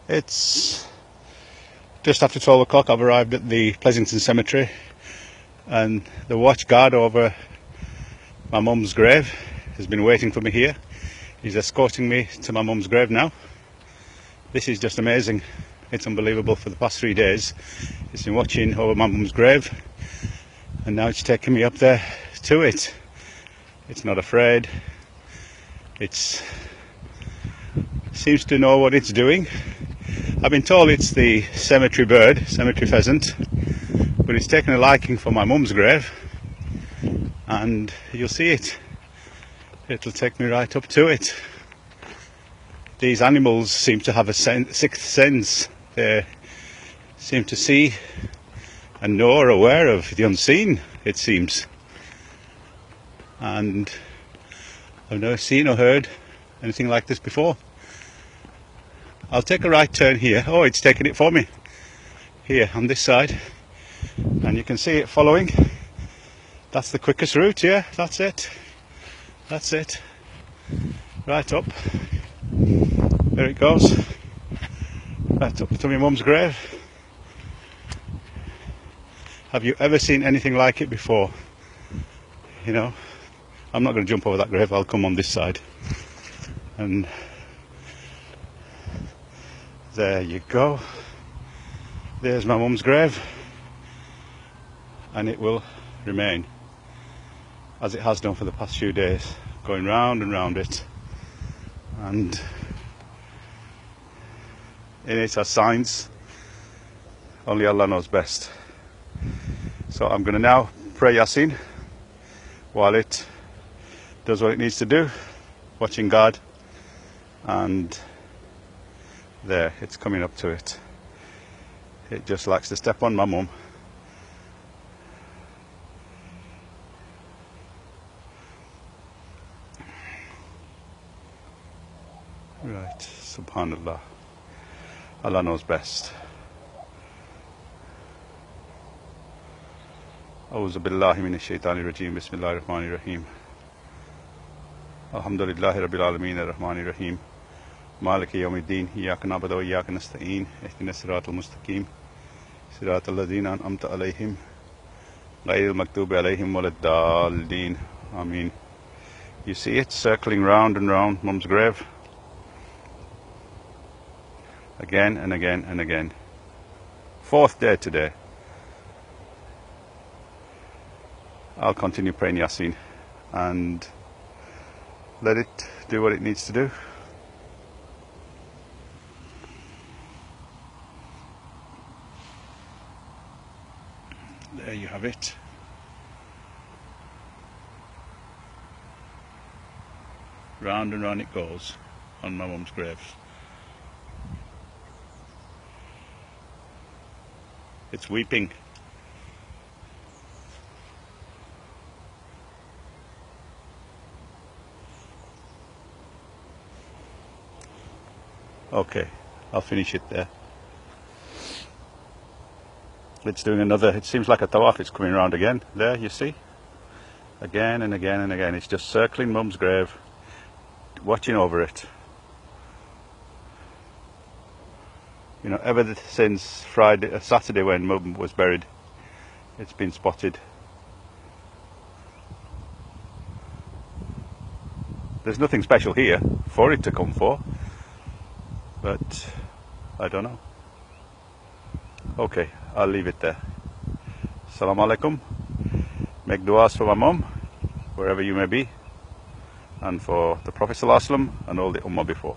It's just after 12 o'clock. I've arrived at the Pleasington Cemetery, and the watch guard over my mum's grave has been waiting for me here. He's escorting me to my mum's grave now. This is just amazing. It's unbelievable. For the past 3 days he's been watching over my mum's grave, and now it's taking me up there to it. It's not afraid. It seems to know what it's doing. I've been told it's the cemetery bird, cemetery pheasant, but it's taken a liking for my mum's grave, and you'll see it. It'll take me right up to it. These animals seem to have a sixth sense. They seem to see and know or aware of the unseen, it seems. And I've never seen or heard anything like this before. I'll take a right turn here. Oh, it's taking it for me. Here, on this side. And you can see it following. That's the quickest route, yeah, that's it. That's it. Right up. There it goes. Right up to my mum's grave. Have you ever seen anything like it before? You know, I'm not going to jump over that grave, I'll come on this side. And there you go. There's my mum's grave, and it will remain as it has done for the past few days, going round and round it, and in it are signs. Only Allah knows best. So I'm going to now pray Yasin while it does what it needs to do, watching God, and there, it's coming up to it. It just likes to step on my mum. Right, subhanallah. Allah knows best. A'udhu billahi minash shaitani rajim. Bismillahir rahmanir rahim. Alhamdulillahi rabbil alameen ar-rahmanir rahim. Maliki yawmiddin. Iyyaka na'budu wa iyyaka nasta'in. Ihdinas siratal mustaqim. Siratal ladzina an'amta alayhim ghayril maghdubi alayhim waladdallin. Ameen. You see it circling round and round mum's grave. Again and again and again. 4th day today. I'll continue praying Yasin and let it do what it needs to do. There you have it. Round and round it goes on my mum's grave. It's weeping. Okay, I'll finish it there. It's doing another, it seems like a tawaf, it's coming around again. There, you see? Again and again and again. It's just circling mum's grave, watching over it. You know, ever since Saturday when mum was buried, it's been spotted. There's nothing special here for it to come for, but I don't know. Okay, I'll leave it there. Assalamu alaikum. Make du'as for my mum, wherever you may be, and for the Prophet ﷺ and all the Ummah before.